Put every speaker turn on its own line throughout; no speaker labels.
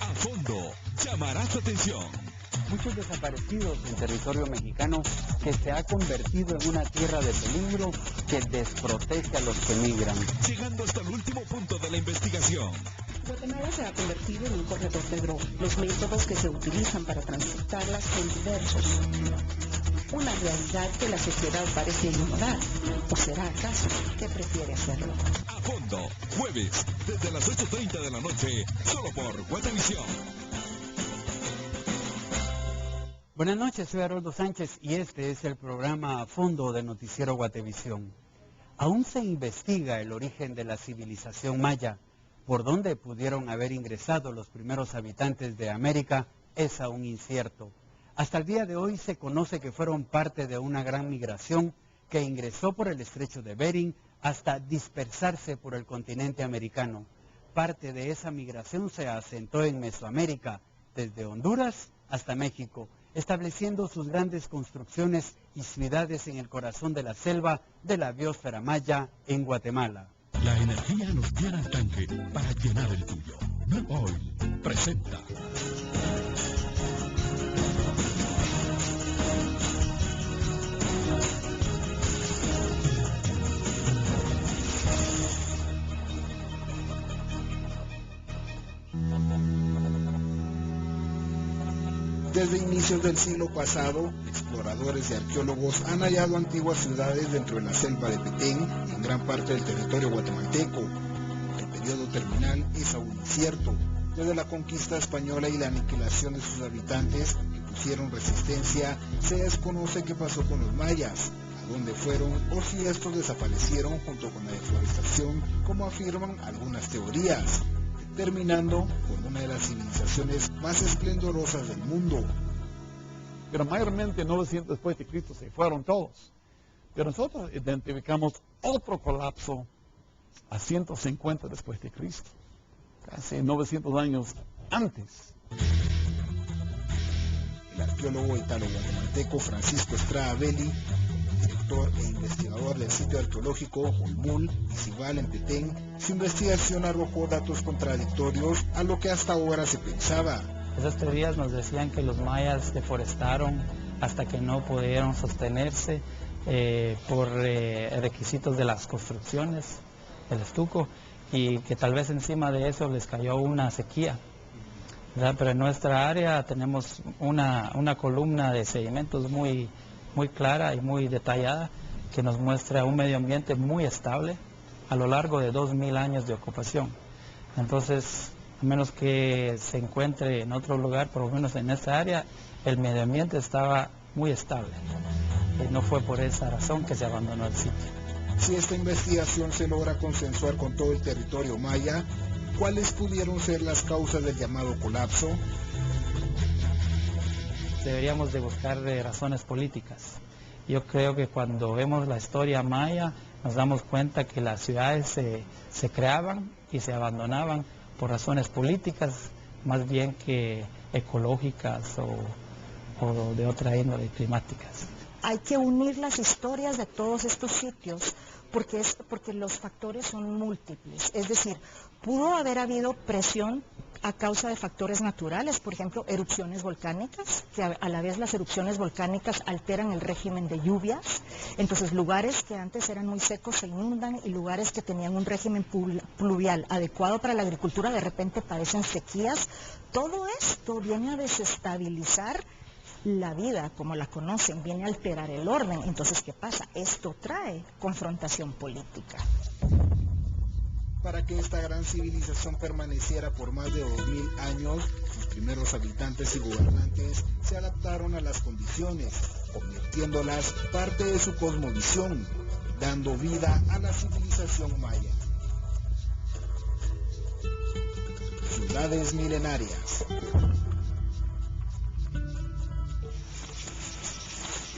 A fondo, llamará su atención.
Muchos desaparecidos en territorio mexicano que se ha convertido en una tierra de peligro que desprotege a los que migran.
Llegando hasta el último punto de la investigación.
Guatemala se ha convertido en un corredor de droga. Los métodos que se utilizan para transportarlas son diversos. Una realidad que la sociedad parece ignorar. ¿O será acaso que prefiere hacerlo?
A fondo, jueves, desde las 8:30 de la noche, solo por Guatevisión.
Buenas noches, soy Haroldo Sánchez y este es el programa A Fondo de Noticiero Guatevisión. Aún se investiga el origen de la civilización maya. Por dónde pudieron haber ingresado los primeros habitantes de América es aún incierto. Hasta el día de hoy se conoce que fueron parte de una gran migración que ingresó por el estrecho de Bering hasta dispersarse por el continente americano. Parte de esa migración se asentó en Mesoamérica, desde Honduras hasta México, estableciendo sus grandes construcciones y ciudades en el corazón de la selva de la biosfera maya en Guatemala.
La energía nos llena el tanque para llenar el tuyo. No Oil presenta.
Desde inicios del siglo pasado, exploradores y arqueólogos han hallado antiguas ciudades dentro de la selva de Petén y en gran parte del territorio guatemalteco. El periodo terminal es aún incierto. Desde la conquista española y la aniquilación de sus habitantes que pusieron resistencia, se desconoce qué pasó con los mayas, a dónde fueron o si estos desaparecieron junto con la deforestación, como afirman algunas teorías, terminando con una de las civilizaciones más esplendorosas del mundo.
Pero mayormente 900 después de Cristo se fueron todos. Pero nosotros identificamos otro colapso a 150 después de Cristo, casi 900 años antes.
El arqueólogo italo-guatemalteco Francisco Estrada Belli, director e investigador del sitio arqueológico Olmul y Cibal en Petén, su investigación arrojó datos contradictorios a lo que hasta ahora se pensaba.
Esas teorías nos decían que los mayas deforestaron hasta que no pudieron sostenerse por requisitos de las construcciones, del estuco, y que tal vez encima de eso les cayó una sequía, ¿verdad? Pero en nuestra área tenemos una columna de sedimentos muy clara y muy detallada que nos muestra un medio ambiente muy estable a lo largo de 2000 años de ocupación. Entonces, a menos que se encuentre en otro lugar, por lo menos en esta área, el medio ambiente estaba muy estable. Y no fue por esa razón que se abandonó el sitio.
Si esta investigación se logra consensuar con todo el territorio maya, ¿cuáles pudieron ser las causas del llamado colapso?
Deberíamos de buscar razones políticas. Yo creo que cuando vemos la historia maya nos damos cuenta que las ciudades se creaban y se abandonaban por razones políticas más bien que ecológicas o de otra índole climáticas.
Hay que unir las historias de todos estos sitios porque los factores son múltiples. Es decir, pudo haber habido presión a causa de factores naturales, por ejemplo, erupciones volcánicas, que a la vez las erupciones volcánicas alteran el régimen de lluvias. Entonces, lugares que antes eran muy secos se inundan y lugares que tenían un régimen pluvial adecuado para la agricultura de repente padecen sequías. Todo esto viene a desestabilizar la vida como la conocen, viene a alterar el orden. Entonces, ¿qué pasa? Esto trae confrontación política.
Para que esta gran civilización permaneciera por más de 2000 años, sus primeros habitantes y gobernantes se adaptaron a las condiciones, convirtiéndolas parte de su cosmovisión, dando vida a la civilización maya. Ciudades milenarias.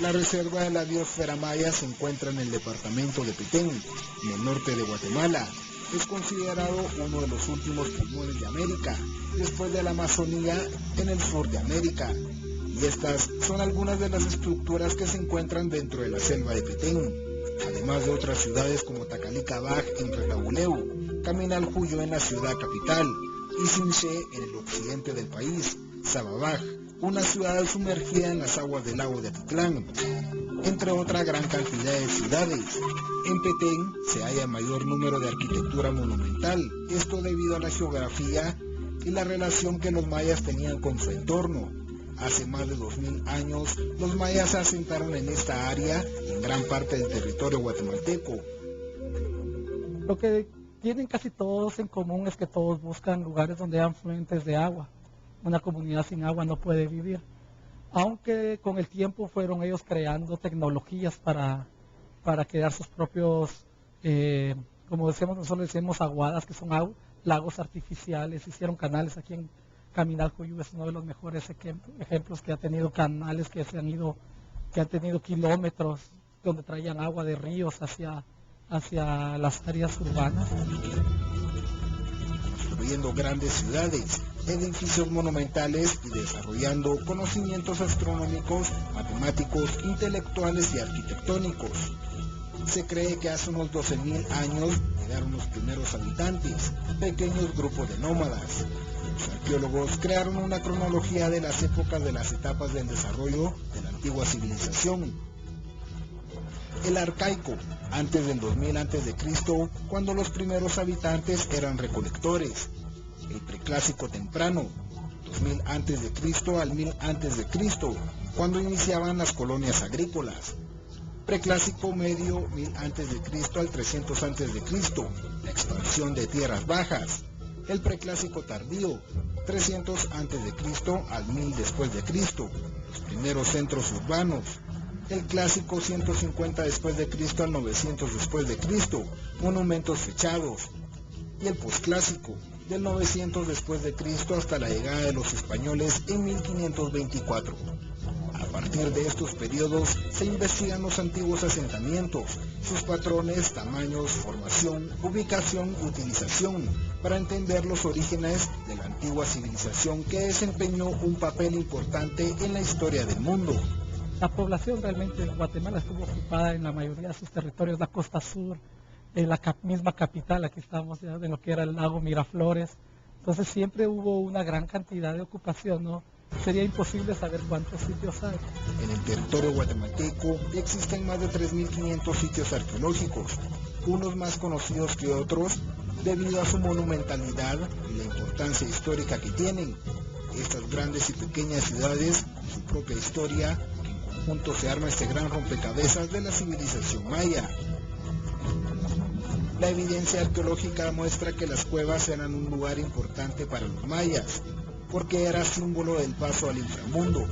La reserva de la biosfera maya se encuentra en el departamento de Petén, en el norte de Guatemala. Es considerado uno de los últimos pulmones de América, después de la Amazonía en el sur de América. Y estas son algunas de las estructuras que se encuentran dentro de la selva de Petén, además de otras ciudades como Tacalica Baj en Retabuleu, Caminaljuyo en la ciudad capital, y Sinché en el occidente del país, Sababaj, una ciudad sumergida en las aguas del lago de Atitlán, entre otra gran cantidad de ciudades. En Petén se halla mayor número de arquitectura monumental, esto debido a la geografía y la relación que los mayas tenían con su entorno. Hace más de 2000 años, los mayas se asentaron en esta área y en gran parte del territorio guatemalteco.
Lo que tienen casi todos en común es que todos buscan lugares donde hay fuentes de agua. Una comunidad sin agua no puede vivir. Aunque con el tiempo fueron ellos creando tecnologías para crear sus propios, como decíamos, nosotros decimos aguadas, que son lagos artificiales. Hicieron canales aquí en Caminalcoyú, es uno de los mejores ejemplos que ha tenido canales que han tenido kilómetros donde traían agua de ríos hacia las áreas urbanas.
Construyendo grandes ciudades, edificios monumentales y desarrollando conocimientos astronómicos, matemáticos, intelectuales y arquitectónicos. Se cree que hace unos 12.000 años llegaron los primeros habitantes, pequeños grupos de nómadas. Los arqueólogos crearon una cronología de las épocas de las etapas del desarrollo de la antigua civilización. El arcaico, antes del 2000 a.C., cuando los primeros habitantes eran recolectores. El preclásico temprano, 2000 a.C. al 1000 a.C., cuando iniciaban las colonias agrícolas. Preclásico medio, 1000 a.C. al 300 a.C., la expansión de tierras bajas. El preclásico tardío, 300 a.C. al 1000 después de Cristo, los primeros centros urbanos. El clásico 150 después de Cristo al 900 después de Cristo, monumentos fechados. Y el posclásico, del 900 después de Cristo hasta la llegada de los españoles en 1524. A partir de estos periodos se investigan los antiguos asentamientos, sus patrones, tamaños, formación, ubicación y utilización, para entender los orígenes de la antigua civilización que desempeñó un papel importante en la historia del mundo.
La población realmente de Guatemala estuvo ocupada en la mayoría de sus territorios, la costa sur, en la misma capital, aquí estamos ya en lo que era el lago Miraflores. Entonces siempre hubo una gran cantidad de ocupación, ¿no? Sería imposible saber cuántos sitios hay.
En el territorio guatemalteco existen más de 3.500 sitios arqueológicos, unos más conocidos que otros debido a su monumentalidad y la importancia histórica que tienen. Estas grandes y pequeñas ciudades, su propia historia, que en conjunto se arma este gran rompecabezas de la civilización maya. La evidencia arqueológica muestra que las cuevas eran un lugar importante para los mayas, porque era símbolo del paso al inframundo.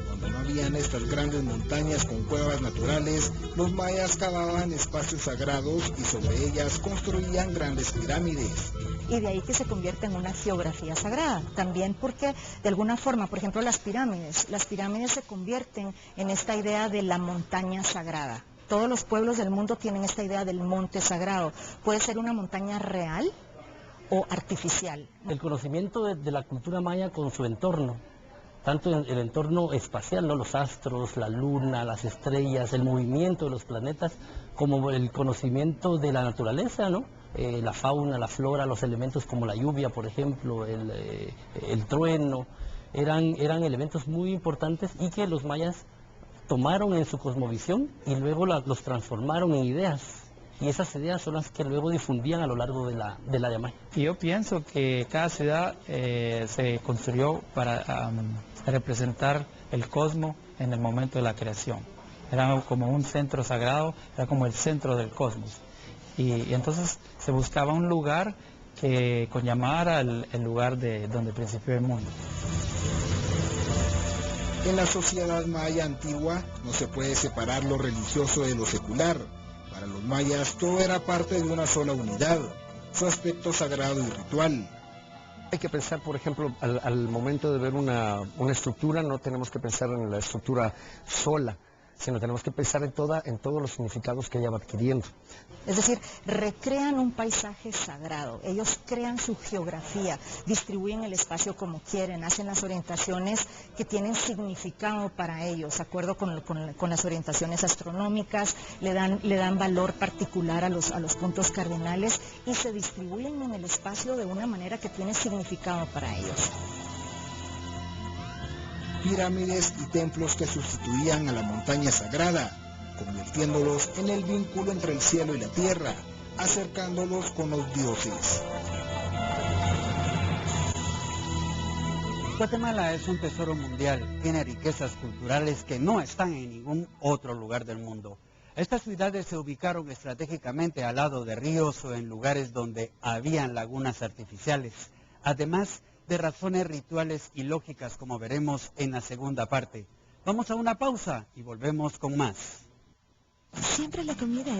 Cuando no habían estas grandes montañas con cuevas naturales, los mayas cavaban espacios sagrados y sobre ellas construían grandes pirámides.
Y de ahí que se convierte en una geografía sagrada. También porque, de alguna forma, por ejemplo, las pirámides se convierten en esta idea de la montaña sagrada. Todos los pueblos del mundo tienen esta idea del monte sagrado. Puede ser una montaña real o artificial.
El conocimiento de la cultura maya con su entorno, tanto el entorno espacial, ¿no? Los astros, la luna, las estrellas, el movimiento de los planetas, como el conocimiento de la naturaleza, ¿no? La fauna, la flora, los elementos como la lluvia, por ejemplo, el trueno, eran elementos muy importantes y que los mayas tomaron en su cosmovisión y luego los transformaron en ideas. Y esas ideas son las que luego difundían a lo largo de la Yamaya.
Y yo pienso que cada ciudad se construyó para representar el cosmos en el momento de la creación. Era como un centro sagrado, era como el centro del cosmos. Y entonces se buscaba un lugar que llamara el lugar donde principió el mundo.
En la sociedad maya antigua no se puede separar lo religioso de lo secular. Para los mayas todo era parte de una sola unidad, su aspecto sagrado y ritual.
Hay que pensar, por ejemplo, al momento de ver una estructura, no tenemos que pensar en la estructura sola. sino tenemos que pensar en todos los significados que ella va adquiriendo.
Es decir, recrean un paisaje sagrado, ellos crean su geografía, distribuyen el espacio como quieren, hacen las orientaciones que tienen significado para ellos, de acuerdo con las orientaciones astronómicas, le dan valor particular a los puntos cardinales y se distribuyen en el espacio de una manera que tiene significado para ellos.
Pirámides y templos que sustituían a la montaña sagrada, convirtiéndolos en el vínculo entre el cielo y la tierra, acercándolos con los dioses.
Guatemala es un tesoro mundial, tiene riquezas culturales que no están en ningún otro lugar del mundo. Estas ciudades se ubicaron estratégicamente al lado de ríos o en lugares donde habían lagunas artificiales, además de razones rituales y lógicas como veremos en la segunda parte. Vamos a una pausa y volvemos con más.
Siempre la comida